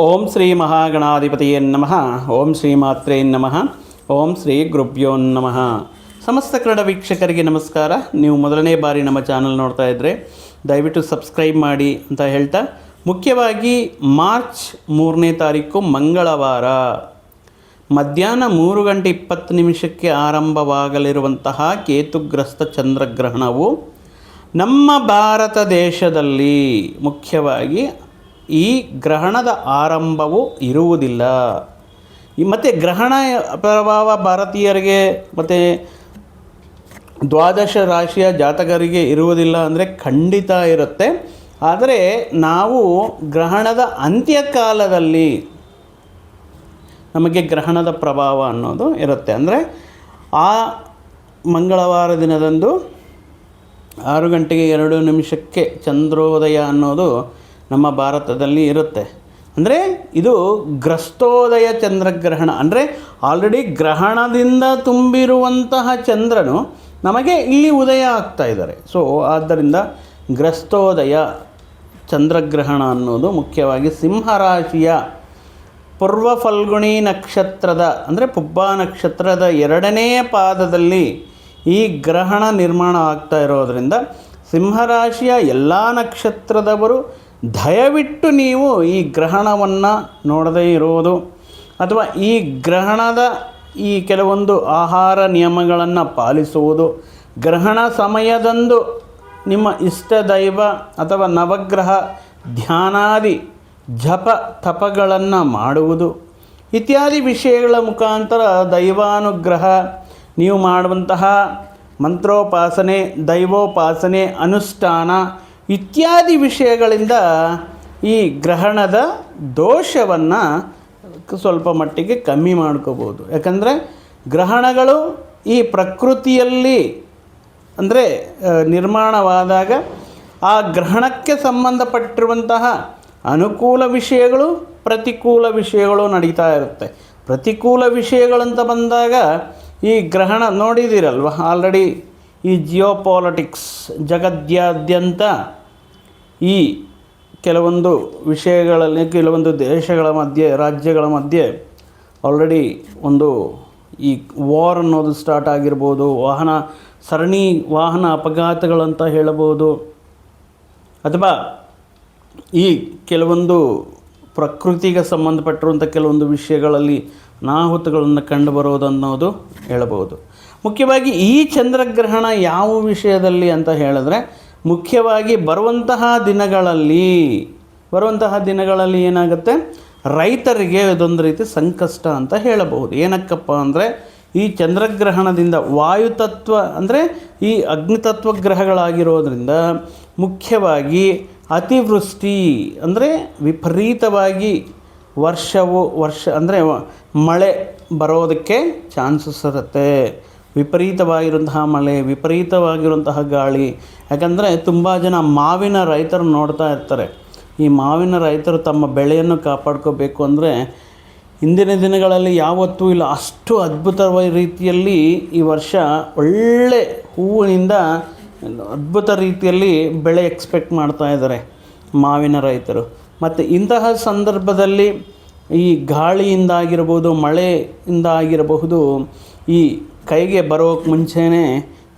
ಓಂ ಶ್ರೀ ಮಹಾಗಣಾಧಿಪತಿಯೇ ನಮಃ. ಓಂ ಶ್ರೀ ಮಾತ್ರೇ ನಮಃ. ಓಂ ಶ್ರೀ ಗುರುಭ್ಯೋ ನಮಃ. ಸಮಸ್ತ ಕನ್ನಡ ವೀಕ್ಷಕರಿಗೆ ನಮಸ್ಕಾರ. ನೀವು ಮೊದಲನೇ ಬಾರಿ ನಮ್ಮ ಚಾನಲ್ ನೋಡ್ತಾ ಇದ್ದರೆ ದಯವಿಟ್ಟು ಸಬ್ಸ್ಕ್ರೈಬ್ ಮಾಡಿ ಅಂತ ಹೇಳ್ತಾ, ಮುಖ್ಯವಾಗಿ ಮಾರ್ಚ್ 3ನೇ ತಾರೀಕು ಮಂಗಳವಾರ ಮಧ್ಯಾಹ್ನ 3:20 ಆರಂಭವಾಗಲಿರುವಂತಹ ಕೇತುಗ್ರಸ್ತ ಚಂದ್ರಗ್ರಹಣವು ನಮ್ಮ ಭಾರತ ದೇಶದಲ್ಲಿ ಮುಖ್ಯವಾಗಿ ಈ ಗ್ರಹಣದ ಆರಂಭವು ಇರುವುದಿಲ್ಲ. ಮತ್ತು ಗ್ರಹಣ ಪ್ರಭಾವ ಭಾರತೀಯರಿಗೆ ಮತ್ತು ದ್ವಾದಶ ರಾಶಿಯ ಜಾತಕರಿಗೆ ಇರುವುದಿಲ್ಲ ಅಂದರೆ ಖಂಡಿತ ಇರುತ್ತೆ. ಆದರೆ ನಾವು ಗ್ರಹಣದ ಅಂತ್ಯಕಾಲದಲ್ಲಿ ನಮಗೆ ಗ್ರಹಣದ ಪ್ರಭಾವ ಅನ್ನೋದು ಇರುತ್ತೆ. ಅಂದರೆ ಆ ಮಂಗಳವಾರ ದಿನದಂದು 6:02 ಚಂದ್ರೋದಯ ಅನ್ನೋದು ನಮ್ಮ ಭಾರತದಲ್ಲಿ ಇರುತ್ತೆ. ಅಂದರೆ ಇದು ಗ್ರಸ್ತೋದಯ ಚಂದ್ರಗ್ರಹಣ. ಅಂದರೆ ಆಲ್ರೆಡಿ ಗ್ರಹಣದಿಂದ ತುಂಬಿರುವಂತಹ ಚಂದ್ರನು ನಮಗೆ ಇಲ್ಲಿ ಉದಯ ಆಗ್ತಾ ಇದ್ದಾರೆ. ಸೊ ಆದ್ದರಿಂದ ಗ್ರಸ್ತೋದಯ ಚಂದ್ರಗ್ರಹಣ ಅನ್ನೋದು ಮುಖ್ಯವಾಗಿ ಸಿಂಹರಾಶಿಯ ಪೂರ್ವ ಫಲ್ಗುಣಿ ನಕ್ಷತ್ರದ ಅಂದರೆ ಪುಬ್ಬ ನಕ್ಷತ್ರದ 2ನೇ ಪಾದದಲ್ಲಿ ಈ ಗ್ರಹಣ ನಿರ್ಮಾಣ ಆಗ್ತಾ ಇರೋದರಿಂದ ಸಿಂಹರಾಶಿಯ ಎಲ್ಲ ನಕ್ಷತ್ರದವರು ದಯವಿಟ್ಟು ನೀವು ಈ ಗ್ರಹಣವನ್ನು ನೋಡದೇ ಇರುವುದು ಅಥವಾ ಈ ಗ್ರಹಣದ ಈ ಕೆಲವೊಂದು ಆಹಾರ ನಿಯಮಗಳನ್ನು ಪಾಲಿಸುವುದು, ಗ್ರಹಣ ಸಮಯದಂದು ನಿಮ್ಮ ಇಷ್ಟ ದೈವ ಅಥವಾ ನವಗ್ರಹ ಧ್ಯಾನಾದಿ ಜಪ ತಪಗಳನ್ನು ಮಾಡುವುದು ಇತ್ಯಾದಿ ವಿಷಯಗಳ ಮುಖಾಂತರ ದೈವಾನುಗ್ರಹ, ನೀವು ಮಾಡುವಂತಹ ಮಂತ್ರೋಪಾಸನೆ, ದೈವೋಪಾಸನೆ, ಅನುಷ್ಠಾನ ಇತ್ಯಾದಿ ವಿಷಯಗಳಿಂದ ಈ ಗ್ರಹಣದ ದೋಷವನ್ನು ಸ್ವಲ್ಪ ಮಟ್ಟಿಗೆ ಕಮ್ಮಿ ಮಾಡ್ಕೋಬೋದು. ಯಾಕಂದರೆ ಗ್ರಹಣಗಳು ಈ ಪ್ರಕೃತಿಯಲ್ಲಿ ಅಂದರೆ ನಿರ್ಮಾಣವಾದಾಗ ಆ ಗ್ರಹಣಕ್ಕೆ ಸಂಬಂಧಪಟ್ಟಿರುವಂತಹ ಅನುಕೂಲ ವಿಷಯಗಳು, ಪ್ರತಿಕೂಲ ವಿಷಯಗಳು ನಡೀತಾ ಇರುತ್ತೆ. ಪ್ರತಿಕೂಲ ವಿಷಯಗಳಂತ ಬಂದಾಗ ಈ ಗ್ರಹಣ ನೋಡಿದ್ದೀರಲ್ವ, ಆಲ್ರೆಡಿ ಈ ಜಿಯೋಪಾಲಿಟಿಕ್ಸ್ ಜಗತ್ಯಾದ್ಯಂತ ಈ ಕೆಲವೊಂದು ವಿಷಯಗಳಲ್ಲಿ ಕೆಲವೊಂದು ದೇಶಗಳ ಮಧ್ಯೆ, ರಾಜ್ಯಗಳ ಮಧ್ಯೆ ಆಲ್ರೆಡಿ ಒಂದು ಈ ವಾರ್ ಅನ್ನೋದು ಸ್ಟಾರ್ಟ್ ಆಗಿರ್ಬೋದು, ಸರಣಿ ವಾಹನ ಅಪಘಾತಗಳಂತ ಹೇಳಬಹುದು, ಅಥವಾ ಈ ಕೆಲವೊಂದು ಪ್ರಕೃತಿಗೆ ಸಂಬಂಧಪಟ್ಟಿರುವಂಥ ಕೆಲವೊಂದು ವಿಷಯಗಳಲ್ಲಿ ಅನಾಹುತಗಳನ್ನು ಕಂಡುಬರೋದು ಅನ್ನೋದು ಹೇಳಬಹುದು. ಮುಖ್ಯವಾಗಿ ಈ ಚಂದ್ರಗ್ರಹಣ ಯಾವ ವಿಷಯದಲ್ಲಿ ಅಂತ ಹೇಳಿದ್ರೆ, ಮುಖ್ಯವಾಗಿ ಬರುವಂತಹ ದಿನಗಳಲ್ಲಿ ಏನಾಗುತ್ತೆ, ರೈತರಿಗೆ ಇದೊಂದು ರೀತಿ ಸಂಕಷ್ಟ ಅಂತ ಹೇಳಬಹುದು. ಏನಕ್ಕಪ್ಪ ಅಂದರೆ ಈ ಚಂದ್ರಗ್ರಹಣದಿಂದ ವಾಯುತತ್ವ ಅಂದರೆ ಈ ಅಗ್ನಿತತ್ವ ಗ್ರಹಗಳಾಗಿರೋದ್ರಿಂದ ಮುಖ್ಯವಾಗಿ ಅತಿವೃಷ್ಟಿ ಅಂದರೆ ವಿಪರೀತವಾಗಿ ವರ್ಷ ಅಂದರೆ ಮಳೆ ಬರೋದಕ್ಕೆ ಚಾನ್ಸಸ್ ಇರುತ್ತೆ. ವಿಪರೀತವಾಗಿರುವಂತಹ ಮಳೆ, ವಿಪರೀತವಾಗಿರುವಂತಹ ಗಾಳಿ. ಯಾಕಂದರೆ ತುಂಬ ಜನ ಮಾವಿನ ರೈತರು ನೋಡ್ತಾ ಇರ್ತಾರೆ. ಈ ಮಾವಿನ ರೈತರು ತಮ್ಮ ಬೆಳೆಯನ್ನು ಕಾಪಾಡ್ಕೋಬೇಕು ಅಂದರೆ ಇಂದಿನ ದಿನಗಳಲ್ಲಿ ಯಾವತ್ತೂ ಇಲ್ಲ, ಅಷ್ಟು ಅದ್ಭುತವಾದ ರೀತಿಯಲ್ಲಿ ಈ ವರ್ಷ ಒಳ್ಳೆ ಹೂವಿನಿಂದ ಅದ್ಭುತ ರೀತಿಯಲ್ಲಿ ಬೆಳೆ ಎಕ್ಸ್ಪೆಕ್ಟ್ ಮಾಡ್ತಾ ಇದ್ದಾರೆ ಮಾವಿನ ರೈತರು. ಮತ್ತು ಇಂತಹ ಸಂದರ್ಭದಲ್ಲಿ ಈ ಗಾಳಿಯಿಂದ ಆಗಿರ್ಬೋದು, ಮಳೆಯಿಂದ ಆಗಿರಬಹುದು, ಈ ಕೈಗೆ ಬರೋಕ್ಕೆ ಮುಂಚೆನೇ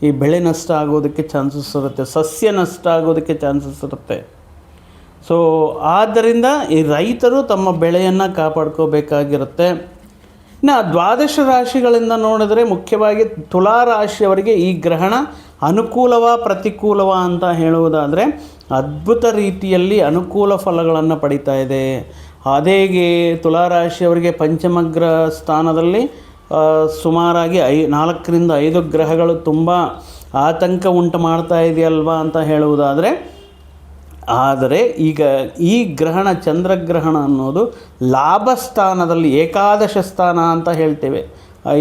ಈ ಬೆಳೆ ನಷ್ಟ ಆಗೋದಕ್ಕೆ ಚಾನ್ಸಸ್ ಇರುತ್ತೆ, ಸಸ್ಯ ನಷ್ಟ ಆಗೋದಕ್ಕೆ ಚಾನ್ಸಸ್ ಇರುತ್ತೆ. ಸೊ ಆದ್ದರಿಂದ ಈ ರೈತರು ತಮ್ಮ ಬೆಳೆಯನ್ನು ಕಾಪಾಡ್ಕೋಬೇಕಾಗಿರುತ್ತೆ. ಇನ್ನು ದ್ವಾದಶ ರಾಶಿಗಳಿಂದ ನೋಡಿದ್ರೆ ಮುಖ್ಯವಾಗಿ ತುಲಾ ರಾಶಿಯವರಿಗೆ ಈ ಗ್ರಹಣ ಅನುಕೂಲವಾ ಪ್ರತಿಕೂಲವಾ ಅಂತ ಹೇಳುವುದಾದರೆ ಅದ್ಭುತ ರೀತಿಯಲ್ಲಿ ಅನುಕೂಲ ಫಲಗಳನ್ನು ಪಡಿತಾ ಇದೆ. ಅದೇಗೆ ತುಲಾರಾಶಿಯವರಿಗೆ ಪಂಚಮಗ್ರಹ ಸ್ಥಾನದಲ್ಲಿ ಸುಮಾರಾಗಿ 4ರಿಂದ 5 ಗ್ರಹಗಳು ತುಂಬ ಆತಂಕ ಉಂಟು ಮಾಡ್ತಾ ಇದೆಯಲ್ವಾ ಅಂತ ಹೇಳುವುದಾದರೆ, ಆದರೆ ಈಗ ಈ ಗ್ರಹಣ ಚಂದ್ರಗ್ರಹಣ ಅನ್ನೋದು ಲಾಭ ಸ್ಥಾನದಲ್ಲಿ, ಏಕಾದಶ ಸ್ಥಾನ ಅಂತ ಹೇಳ್ತೇವೆ,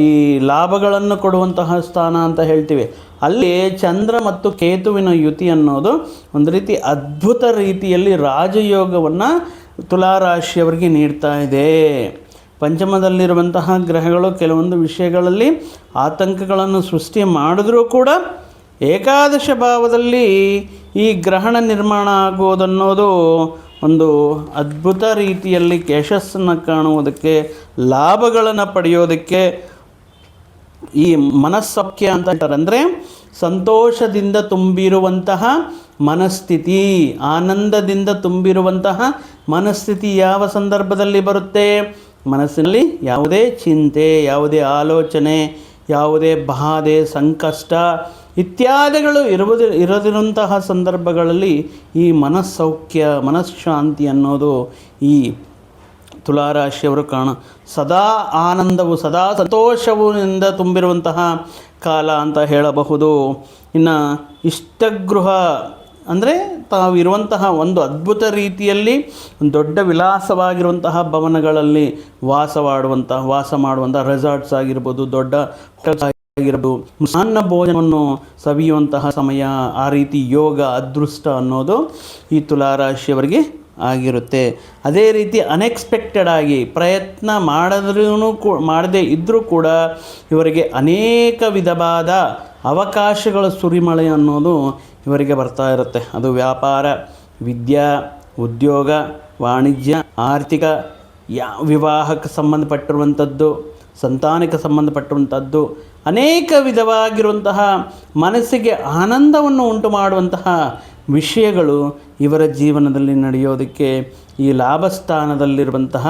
ಈ ಲಾಭಗಳನ್ನು ಕೊಡುವಂತಹ ಸ್ಥಾನ ಅಂತ ಹೇಳ್ತೀವಿ. ಅಲ್ಲಿ ಚಂದ್ರ ಮತ್ತು ಕೇತುವಿನ ಯುತಿ ಅನ್ನೋದು ಒಂದು ರೀತಿ ಅದ್ಭುತ ರೀತಿಯಲ್ಲಿ ರಾಜಯೋಗವನ್ನು ತುಲಾರಾಶಿಯವರಿಗೆ ನೀಡ್ತಾ ಇದೆ. ಪಂಚಮದಲ್ಲಿರುವಂತಹ ಗ್ರಹಗಳು ಕೆಲವೊಂದು ವಿಷಯಗಳಲ್ಲಿ ಆತಂಕಗಳನ್ನು ಸೃಷ್ಟಿ ಮಾಡಿದ್ರೂ ಕೂಡ ಏಕಾದಶ ಭಾವದಲ್ಲಿ ಈ ಗ್ರಹಣ ನಿರ್ಮಾಣ ಆಗೋದನ್ನೋದು ಒಂದು ಅದ್ಭುತ ರೀತಿಯಲ್ಲಿ ಯಶಸ್ಸನ್ನು ಕಾಣುವುದಕ್ಕೆ, ಲಾಭಗಳನ್ನು ಪಡೆಯೋದಕ್ಕೆ ಈ ಮನಸ್ಸೌಖ್ಯ ಅಂತ ಹೇಳ್ತಾರೆ. ಅಂದರೆ ಸಂತೋಷದಿಂದ ತುಂಬಿರುವಂತಹ ಮನಸ್ಥಿತಿ, ಆನಂದದಿಂದ ತುಂಬಿರುವಂತಹ ಮನಸ್ಥಿತಿ ಯಾವ ಸಂದರ್ಭದಲ್ಲಿ ಬರುತ್ತೆ? ಮನಸ್ಸಿನಲ್ಲಿ ಯಾವುದೇ ಚಿಂತೆ, ಯಾವುದೇ ಆಲೋಚನೆ, ಯಾವುದೇ ಬಾಧೆ, ಸಂಕಷ್ಟ ಇತ್ಯಾದಿಗಳು ಇರದಿರುವಂತಹ ಸಂದರ್ಭಗಳಲ್ಲಿ ಈ ಮನಸ್ಸೌಖ್ಯ, ಮನಃಶಾಂತಿ ಅನ್ನೋದು ಈ ತುಲಾರಾಶಿಯವರು ಸದಾ ಆನಂದವು, ಸದಾ ಸಂತೋಷವಿನಿಂದ ತುಂಬಿರುವಂತಹ ಕಾಲ ಅಂತ ಹೇಳಬಹುದು. ಇನ್ನು ಇಷ್ಟಗೃಹ ಅಂದರೆ ತಾವಿರುವಂತಹ ಒಂದು ಅದ್ಭುತ ರೀತಿಯಲ್ಲಿ ದೊಡ್ಡ ವಿಲಾಸವಾಗಿರುವಂತಹ ಭವನಗಳಲ್ಲಿ ವಾಸ ಮಾಡುವಂಥ ರೆಸಾರ್ಟ್ಸ್ ಆಗಿರ್ಬೋದು, ದೊಡ್ಡ ಹೋಟೆಲ್ಸ್ ಆಗಿರ್ಬೋದು, ಸಣ್ಣ ಭೋಜನವನ್ನು ಸವಿಯುವಂತಹ ಸಮಯ, ಆ ರೀತಿ ಯೋಗ ಅದೃಷ್ಟ ಅನ್ನೋದು ಈ ತುಲಾರಾಶಿಯವರಿಗೆ ಆಗಿರುತ್ತೆ. ಅದೇ ರೀತಿ ಅನ್ಎಕ್ಸ್ಪೆಕ್ಟೆಡ್ ಆಗಿ ಪ್ರಯತ್ನ ಮಾಡದೇ ಇದ್ದರೂ ಕೂಡ ಇವರಿಗೆ ಅನೇಕ ವಿಧವಾದ ಅವಕಾಶಗಳ ಸುರಿಮಳೆ ಅನ್ನೋದು ಇವರಿಗೆ ಬರ್ತಾ ಇರುತ್ತೆ. ಅದು ವ್ಯಾಪಾರ, ವಿದ್ಯಾ, ಉದ್ಯೋಗ, ವಾಣಿಜ್ಯ, ಆರ್ಥಿಕ, ವಿವಾಹಕ್ಕೆ ಸಂಬಂಧಪಟ್ಟಿರುವಂಥದ್ದು, ಸಂತಾನಕ್ಕೆ ಸಂಬಂಧಪಟ್ಟಿರುವಂಥದ್ದು, ಅನೇಕ ವಿಧವಾಗಿರುವಂತಹ ಮನಸ್ಸಿಗೆ ಆನಂದವನ್ನು ಉಂಟು ಮಾಡುವಂತಹ ವಿಷಯಗಳು ಇವರ ಜೀವನದಲ್ಲಿ ನಡೆಯೋದಕ್ಕೆ ಈ ಲಾಭಸ್ಥಾನದಲ್ಲಿರುವಂತಹ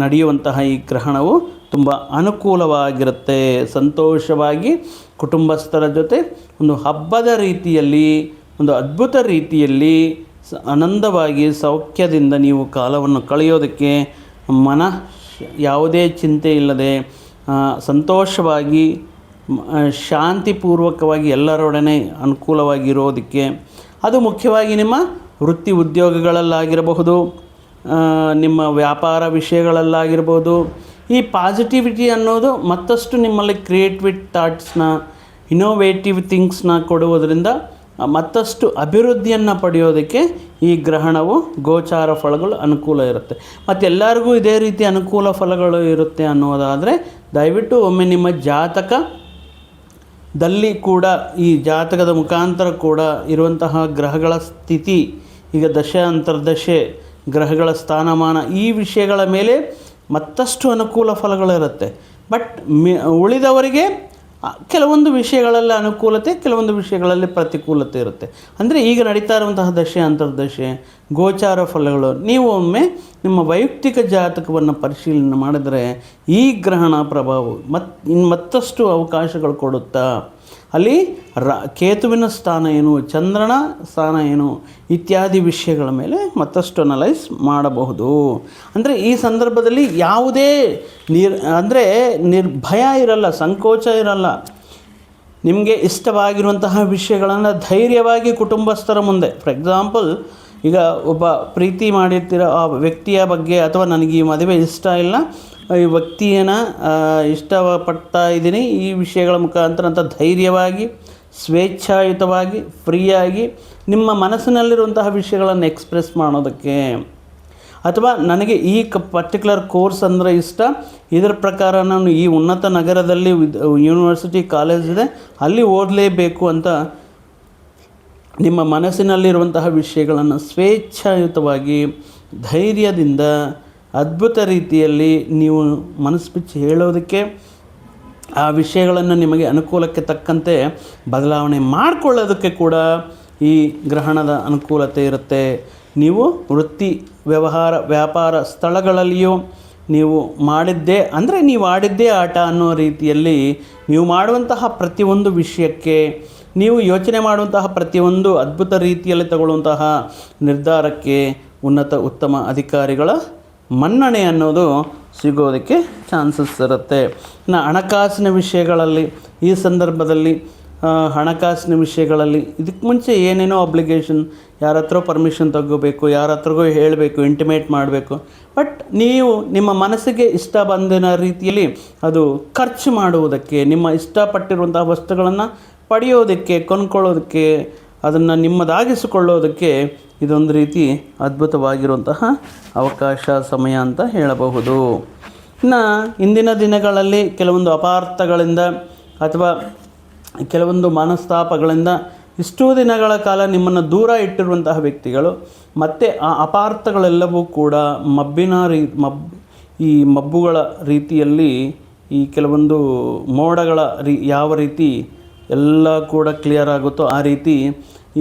ನಡೆಯುವಂತಹ ಈ ಗ್ರಹಣವು ತುಂಬ ಅನುಕೂಲವಾಗಿರುತ್ತೆ. ಸಂತೋಷವಾಗಿ ಕುಟುಂಬಸ್ಥರ ಜೊತೆ ಒಂದು ಹಬ್ಬದ ರೀತಿಯಲ್ಲಿ, ಒಂದು ಅದ್ಭುತ ರೀತಿಯಲ್ಲಿ ಆನಂದವಾಗಿ ಸೌಖ್ಯದಿಂದ ನೀವು ಕಾಲವನ್ನು ಕಳೆಯೋದಕ್ಕೆ ಯಾವುದೇ ಚಿಂತೆ ಇಲ್ಲದೆ ಸಂತೋಷವಾಗಿ ಶಾಂತಿಪೂರ್ವಕವಾಗಿ ಎಲ್ಲರೊಡನೆ ಅನುಕೂಲವಾಗಿರೋದಕ್ಕೆ, ಅದು ಮುಖ್ಯವಾಗಿ ನಿಮ್ಮ ವೃತ್ತಿ ಉದ್ಯೋಗಗಳಲ್ಲಾಗಿರಬಹುದು, ನಿಮ್ಮ ವ್ಯಾಪಾರ ವಿಷಯಗಳಲ್ಲಾಗಿರ್ಬೋದು, ಈ ಪಾಸಿಟಿವಿಟಿ ಅನ್ನೋದು ಮತ್ತಷ್ಟು ನಿಮ್ಮಲ್ಲಿ ಕ್ರಿಯೇಟಿವ್ ಥಾಟ್ಸ್ನ, ಇನೋವೇಟಿವ್ ಥಿಂಗ್ಸ್ನ ಕೊಡುವುದರಿಂದ ಮತ್ತಷ್ಟು ಅಭಿವೃದ್ಧಿಯನ್ನು ಪಡೆಯೋದಕ್ಕೆ ಈ ಗ್ರಹಣವು ಗೋಚಾರ ಫಲಗಳು ಅನುಕೂಲ ಇರುತ್ತೆ. ಮತ್ತು ಎಲ್ಲರಿಗೂ ಇದೇ ರೀತಿ ಅನುಕೂಲ ಫಲಗಳು ಇರುತ್ತೆ ಅನ್ನೋದಾದರೆ ದಯವಿಟ್ಟು ಒಮ್ಮೆ ನಿಮ್ಮ ಜಾತಕದಲ್ಲಿ ಕೂಡ, ಈ ಜಾತಕದ ಮುಖಾಂತರ ಕೂಡ ಇರುವಂತಹ ಗ್ರಹಗಳ ಸ್ಥಿತಿ, ಈಗ ದಶೆ ಅಂತರ್ದಶೆ, ಗ್ರಹಗಳ ಸ್ಥಾನಮಾನ, ಈ ವಿಷಯಗಳ ಮೇಲೆ ಮತ್ತಷ್ಟು ಅನುಕೂಲ ಫಲಗಳಿರುತ್ತೆ. ಬಟ್ ಉಳಿದವರಿಗೆ ಕೆಲವೊಂದು ವಿಷಯಗಳಲ್ಲಿ ಅನುಕೂಲತೆ, ಕೆಲವೊಂದು ವಿಷಯಗಳಲ್ಲಿ ಪ್ರತಿಕೂಲತೆ ಇರುತ್ತೆ. ಅಂದರೆ ಈಗ ನಡೀತಾ ಇರುವಂತಹ ದಶೆ ಅಂತರ್ದಶೆ, ಗೋಚಾರ ಫಲಗಳು, ನೀವು ಒಮ್ಮೆ ನಿಮ್ಮ ವೈಯಕ್ತಿಕ ಜಾತಕವನ್ನು ಪರಿಶೀಲನೆ ಮಾಡಿದರೆ ಈ ಗ್ರಹಣ ಪ್ರಭಾವ ಮತ್ತಷ್ಟು ಅವಕಾಶಗಳು ಕೊಡುತ್ತಾ, ಅಲ್ಲಿ ಕೇತುವಿನ ಸ್ಥಾನ ಏನು, ಚಂದ್ರನ ಸ್ಥಾನ ಏನು ಇತ್ಯಾದಿ ವಿಷಯಗಳ ಮೇಲೆ ಮತ್ತಷ್ಟು ಅನಲೈಸ್ ಮಾಡಬಹುದು. ಅಂದರೆ ಈ ಸಂದರ್ಭದಲ್ಲಿ ಯಾವುದೇ ಭಯ ಇರಲ್ಲ, ಸಂಕೋಚ ಇರಲ್ಲ. ನಿಮಗೆ ಇಷ್ಟವಾಗಿರುವಂತಹ ವಿಷಯಗಳನ್ನು ಧೈರ್ಯವಾಗಿ ಕುಟುಂಬಸ್ಥರ ಮುಂದೆ, ಫಾರ್ ಎಕ್ಸಾಂಪಲ್ ಈಗ ಒಬ್ಬ ಪ್ರೀತಿ ಮಾಡಿರ್ತೀರ ಆ ವ್ಯಕ್ತಿಯ ಬಗ್ಗೆ, ಅಥವಾ ನನಗೆ ಈ ಮದುವೆ ಇಷ್ಟ ಇಲ್ಲ, ಈ ವ್ಯಕ್ತಿಯನ್ನು ಇಷ್ಟಪಡ್ತಾ ಇದ್ದೀನಿ, ಈ ವಿಷಯಗಳ ಮುಖಾಂತರ ಅಂತ ಧೈರ್ಯವಾಗಿ, ಸ್ವೇಚ್ಛಾಯುತವಾಗಿ, ಫ್ರೀಯಾಗಿ ನಿಮ್ಮ ಮನಸ್ಸಿನಲ್ಲಿರುವಂತಹ ವಿಷಯಗಳನ್ನು ಎಕ್ಸ್ಪ್ರೆಸ್ ಮಾಡೋದಕ್ಕೆ, ಅಥವಾ ನನಗೆ ಈ ಪರ್ಟಿಕ್ಯುಲರ್ ಕೋರ್ಸ್ ಅಂದರೆ ಇಷ್ಟ, ಇದರ ಪ್ರಕಾರ ನಾನು ಈ ಉನ್ನತ ನಗರದಲ್ಲಿ ಯೂನಿವರ್ಸಿಟಿ ಕಾಲೇಜ್ ಇದೆ, ಅಲ್ಲಿ ಓದಲೇಬೇಕು ಅಂತ ನಿಮ್ಮ ಮನಸ್ಸಿನಲ್ಲಿರುವಂತಹ ವಿಷಯಗಳನ್ನು ಸ್ವೇಚ್ಛಾಯುತವಾಗಿ, ಧೈರ್ಯದಿಂದ, ಅದ್ಭುತ ರೀತಿಯಲ್ಲಿ ನೀವು ಮನಸ್ಸು ಬಿಚ್ಚಿ ಹೇಳೋದಕ್ಕೆ, ಆ ವಿಷಯಗಳನ್ನು ನಿಮಗೆ ಅನುಕೂಲಕ್ಕೆ ತಕ್ಕಂತೆ ಬದಲಾವಣೆ ಮಾಡಿಕೊಳ್ಳೋದಕ್ಕೆ ಕೂಡ ಈ ಗ್ರಹಣದ ಅನುಕೂಲತೆ ಇರುತ್ತೆ. ನೀವು ವೃತ್ತಿ, ವ್ಯವಹಾರ, ವ್ಯಾಪಾರ ಸ್ಥಳಗಳಲ್ಲಿಯೂ ನೀವು ನೀವು ಆಡಿದ್ದೇ ಆಟ ಅನ್ನೋ ರೀತಿಯಲ್ಲಿ ನೀವು ಮಾಡುವಂತಹ ಪ್ರತಿಯೊಂದು ವಿಷಯಕ್ಕೆ, ನೀವು ಯೋಚನೆ ಮಾಡುವಂತಹ ಪ್ರತಿಯೊಂದು ಅದ್ಭುತ ರೀತಿಯಲ್ಲಿ ತಗೊಳ್ಳುವಂತಹ ನಿರ್ಧಾರಕ್ಕೆ ಉತ್ತಮ ಅಧಿಕಾರಿಗಳ ಮನ್ನಣೆ ಅನ್ನೋದು ಸಿಗೋದಕ್ಕೆ ಚಾನ್ಸಸ್ ಇರುತ್ತೆ. ಇನ್ನು ಹಣಕಾಸಿನ ವಿಷಯಗಳಲ್ಲಿ, ಈ ಸಂದರ್ಭದಲ್ಲಿ ಹಣಕಾಸಿನ ವಿಷಯಗಳಲ್ಲಿ ಇದಕ್ಕೆ ಮುಂಚೆ ಏನೇನೋ ಅಬ್ಲಿಗೇಷನ್, ಯಾರ ಹತ್ರ ಪರ್ಮಿಷನ್ ತಗೋಬೇಕು, ಯಾರ ಹತ್ರಗೂ ಹೇಳಬೇಕು, ಇಂಟಿಮೇಟ್ ಮಾಡಬೇಕು. ಬಟ್ ನೀವು ನಿಮ್ಮ ಮನಸ್ಸಿಗೆ ಇಷ್ಟ ಬಂದಿನ ರೀತಿಯಲ್ಲಿ ಅದು ಖರ್ಚು ಮಾಡುವುದಕ್ಕೆ, ನಿಮ್ಮ ಇಷ್ಟಪಟ್ಟಿರುವಂತಹ ವಸ್ತುಗಳನ್ನು ಪಡೆಯೋದಕ್ಕೆ, ಕೊಂಡ್ಕೊಳ್ಳೋದಕ್ಕೆ, ಅದನ್ನು ನಿಮ್ಮದಾಗಿಸಿಕೊಳ್ಳೋದಕ್ಕೆ ಇದೊಂದು ರೀತಿ ಅದ್ಭುತವಾಗಿರುವಂತಹ ಅವಕಾಶ, ಸಮಯ ಅಂತ ಹೇಳಬಹುದು. ಇನ್ನು ಇಂದಿನ ದಿನಗಳಲ್ಲಿ ಕೆಲವೊಂದು ಅಪಾರ್ಥಗಳಿಂದ ಅಥವಾ ಕೆಲವೊಂದು ಮನಸ್ತಾಪಗಳಿಂದ ಇಷ್ಟೂ ದಿನಗಳ ಕಾಲ ನಿಮ್ಮನ್ನು ದೂರ ಇಟ್ಟಿರುವಂತಹ ವ್ಯಕ್ತಿಗಳು ಮತ್ತು ಆ ಅಪಾರ್ಥಗಳೆಲ್ಲವೂ ಕೂಡ ಈ ಮಬ್ಬುಗಳ ರೀತಿಯಲ್ಲಿ ಈ ಕೆಲವೊಂದು ಮೋಡಗಳ ಯಾವ ರೀತಿ ಎಲ್ಲ ಕೂಡ ಕ್ಲಿಯರ್ ಆಗುತ್ತೋ ಆ ರೀತಿ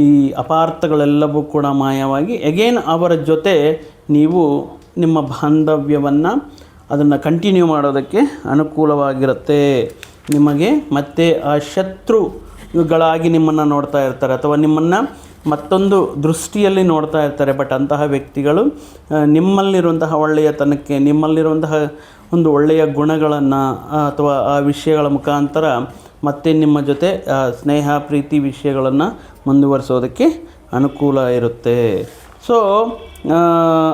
ಈ ಅಪಾರ್ಥಗಳೆಲ್ಲವೂ ಕೂಡ ಮಾಯವಾಗಿ ಅಗೇನ್ ಅವರ ಜೊತೆ ನೀವು ನಿಮ್ಮ ಬಾಂಧವ್ಯವನ್ನು ಅದನ್ನು ಕಂಟಿನ್ಯೂ ಮಾಡೋದಕ್ಕೆ ಅನುಕೂಲವಾಗಿರುತ್ತೆ. ನಿಮಗೆ ಮತ್ತೆ ಆ ಶತ್ರುಗಳಾಗಿ ನಿಮ್ಮನ್ನು ನೋಡ್ತಾ ಇರ್ತಾರೆ ಅಥವಾ ನಿಮ್ಮನ್ನು ಮತ್ತೊಂದು ದೃಷ್ಟಿಯಲ್ಲಿ ನೋಡ್ತಾ ಇರ್ತಾರೆ. ಬಟ್ ಅಂತಹ ವ್ಯಕ್ತಿಗಳು ನಿಮ್ಮಲ್ಲಿರುವಂತಹ ಒಳ್ಳೆಯತನಕ್ಕೆ, ನಿಮ್ಮಲ್ಲಿರುವಂತಹ ಒಂದು ಒಳ್ಳೆಯ ಗುಣಗಳನ್ನು ಅಥವಾ ಆ ವಿಷಯಗಳ ಮುಖಾಂತರ ಮತ್ತೆ ನಿಮ್ಮ ಜೊತೆ ಸ್ನೇಹ ಪ್ರೀತಿ ವಿಷಯಗಳನ್ನು ಮುಂದುವರಿಸೋದಕ್ಕೆ ಅನುಕೂಲ ಇರುತ್ತೆ. ಸೊ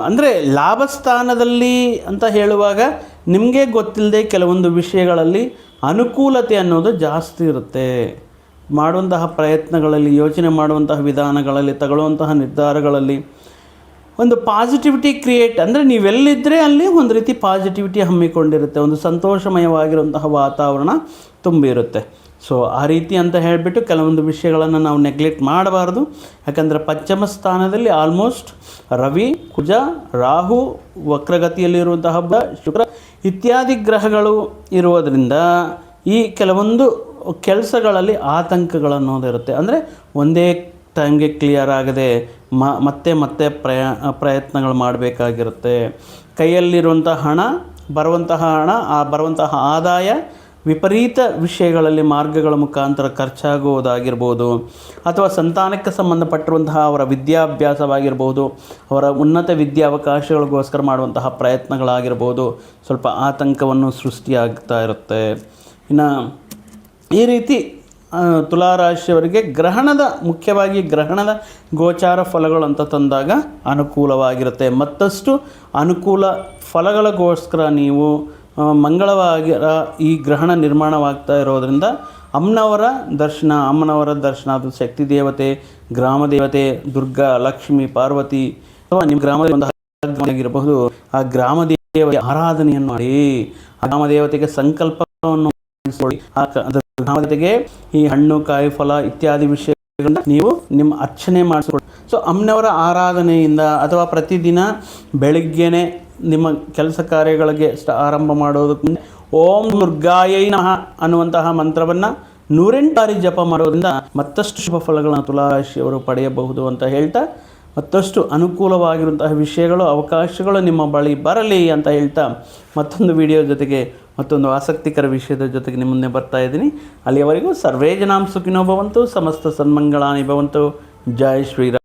ಅಂದರೆ ಲಾಭಸ್ಥಾನದಲ್ಲಿ ಅಂತ ಹೇಳುವಾಗ ನಿಮಗೆ ಗೊತ್ತಿಲ್ಲದೆ ಕೆಲವೊಂದು ವಿಷಯಗಳಲ್ಲಿ ಅನುಕೂಲತೆ ಅನ್ನೋದು ಜಾಸ್ತಿ ಇರುತ್ತೆ. ಮಾಡುವಂತಹ ಪ್ರಯತ್ನಗಳಲ್ಲಿ, ಯೋಚನೆ ಮಾಡುವಂತಹ ವಿಧಾನಗಳಲ್ಲಿ, ತಗೊಳ್ಳುವಂತಹ ನಿರ್ಧಾರಗಳಲ್ಲಿ ಒಂದು ಪಾಸಿಟಿವಿಟಿ ಕ್ರಿಯೇಟ್, ಅಂದರೆ ನೀವೆಲ್ಲಿದ್ದರೆ ಅಲ್ಲಿ ಒಂದು ರೀತಿ ಪಾಸಿಟಿವಿಟಿ ಹಮ್ಮಿಕೊಂಡಿರುತ್ತೆ, ಒಂದು ಸಂತೋಷಮಯವಾಗಿರುವಂತಹ ವಾತಾವರಣ ತುಂಬಿರುತ್ತೆ. ಸೊ ಆ ರೀತಿ ಅಂತ ಹೇಳಿಬಿಟ್ಟು ಕೆಲವೊಂದು ವಿಷಯಗಳನ್ನು ನಾವು ನೆಗ್ಲೆಕ್ಟ್ ಮಾಡಬಾರ್ದು. ಯಾಕಂದರೆ ಪಂಚಮ ಸ್ಥಾನದಲ್ಲಿ ಆಲ್ಮೋಸ್ಟ್ ರವಿ, ಕುಜ, ರಾಹು, ವಕ್ರಗತಿಯಲ್ಲಿರುವಂತಹ ಶುಕ್ರ ಇತ್ಯಾದಿ ಗ್ರಹಗಳು ಇರುವುದರಿಂದ ಈ ಕೆಲವೊಂದು ಕೆಲಸಗಳಲ್ಲಿ ಆತಂಕಗಳನ್ನೋದಿರುತ್ತೆ. ಅಂದರೆ ಒಂದೇ ಟೈಮ್ಗೆ ಕ್ಲಿಯರ್ ಆಗದೆ ಮತ್ತೆ ಪ್ರಯತ್ನಗಳು ಮಾಡಬೇಕಾಗಿರುತ್ತೆ. ಕೈಯಲ್ಲಿರುವಂಥ ಹಣ, ಬರುವಂತಹ ಆದಾಯ ವಿಪರೀತ ವಿಷಯಗಳಲ್ಲಿ ಮಾರ್ಗಗಳ ಮುಖಾಂತರ ಖರ್ಚಾಗುವುದಾಗಿರ್ಬೋದು, ಅಥವಾ ಸಂತಾನಕ್ಕೆ ಸಂಬಂಧಪಟ್ಟಿರುವಂತಹ ಅವರ ವಿದ್ಯಾಭ್ಯಾಸವಾಗಿರ್ಬೋದು, ಅವರ ಉನ್ನತ ವಿದ್ಯಾವಕಾಶಗಳಿಗೋಸ್ಕರ ಮಾಡುವಂತಹ ಪ್ರಯತ್ನಗಳಾಗಿರ್ಬೋದು, ಸ್ವಲ್ಪ ಆತಂಕವನ್ನು ಸೃಷ್ಟಿಯಾಗ್ತಾ ಇರುತ್ತೆ. ಇನ್ನು ಈ ರೀತಿ ತುಲಾರಾಶಿಯವರಿಗೆ ಮುಖ್ಯವಾಗಿ ಗ್ರಹಣದ ಗೋಚಾರ ಫಲಗಳು ಅಂತ ತಂದಾಗ ಅನುಕೂಲವಾಗಿರುತ್ತೆ. ಮತ್ತಷ್ಟು ಅನುಕೂಲ ಫಲಗಳಿಗೋಸ್ಕರ ನೀವು ಮಂಗಳವಾಗಿ ಈ ಗ್ರಹಣ ನಿರ್ಮಾಣವಾಗ್ತಾ ಇರೋದರಿಂದ ಅಮ್ಮನವರ ದರ್ಶನ, ಅದು ಶಕ್ತಿ ದೇವತೆ, ಗ್ರಾಮ ದೇವತೆ, ದುರ್ಗಾ, ಲಕ್ಷ್ಮಿ, ಪಾರ್ವತಿ ಅಥವಾ ನಿಮ್ಮ ಗ್ರಾಮದಲ್ಲಿ ಆ ಗ್ರಾಮ ದೇವತೆ ಆರಾಧನೆಯನ್ನು ಮಾಡಿ, ಆ ಗ್ರಾಮ ದೇವತೆಗೆ ಸಂಕಲ್ಪವನ್ನು ಮಾಡಿಕೊಳ್ಳಿ. ಗ್ರಾಮ ದೇವತೆಗೆ ಈ ಹಣ್ಣು, ಕಾಯಿ, ಫಲ ಇತ್ಯಾದಿ ವಿಷಯಗಳನ್ನ ನೀವು ನಿಮ್ಮ ಅರ್ಚನೆ ಮಾಡಿಸ್ಕೊಳ್ಳಿ. ಸೊ ಅಮ್ಮನವರ ಆರಾಧನೆಯಿಂದ ಅಥವಾ ಪ್ರತಿದಿನ ಬೆಳಿಗ್ಗೆನೆ ನಿಮ್ಮ ಕೆಲಸ ಕಾರ್ಯಗಳಿಗೆ ಆರಂಭ ಮಾಡೋದಕ್ಕೆ ಓಂ ದುರ್ಗಾಯೈ ನಮಃ ಅನ್ನುವಂತಹ ಮಂತ್ರವನ್ನು 108 ಬಾರಿ ಜಪ ಮಾಡೋದ್ರಿಂದ ಮತ್ತಷ್ಟು ಶುಭ ಫಲಗಳನ್ನು ತುಲಾರಾಶಿಯವರು ಪಡೆಯಬಹುದು ಅಂತ ಹೇಳ್ತಾ, ಮತ್ತಷ್ಟು ಅನುಕೂಲವಾಗಿರುವಂತಹ ವಿಷಯಗಳು, ಅವಕಾಶಗಳು ನಿಮ್ಮ ಬಳಿ ಬರಲಿ ಅಂತ ಹೇಳ್ತಾ, ಮತ್ತೊಂದು ವಿಡಿಯೋ ಜೊತೆಗೆ ಮತ್ತೊಂದು ಆಸಕ್ತಿಕರ ವಿಷಯದ ಜೊತೆಗೆ ನಿಮ್ಮ ಮುಂದೆ ಬರ್ತಾ ಇದ್ದೀನಿ. ಅಲ್ಲಿಯವರೆಗೂ ಸರ್ವೇ ಜನಾಂ ಸುಖಿನೋ ಭವಂತು, ಸಮಸ್ತ ಸನ್ಮಂಗಳಾನಿ ಭವಂತು. ಜೈ ಶ್ರೀರಾಮ್.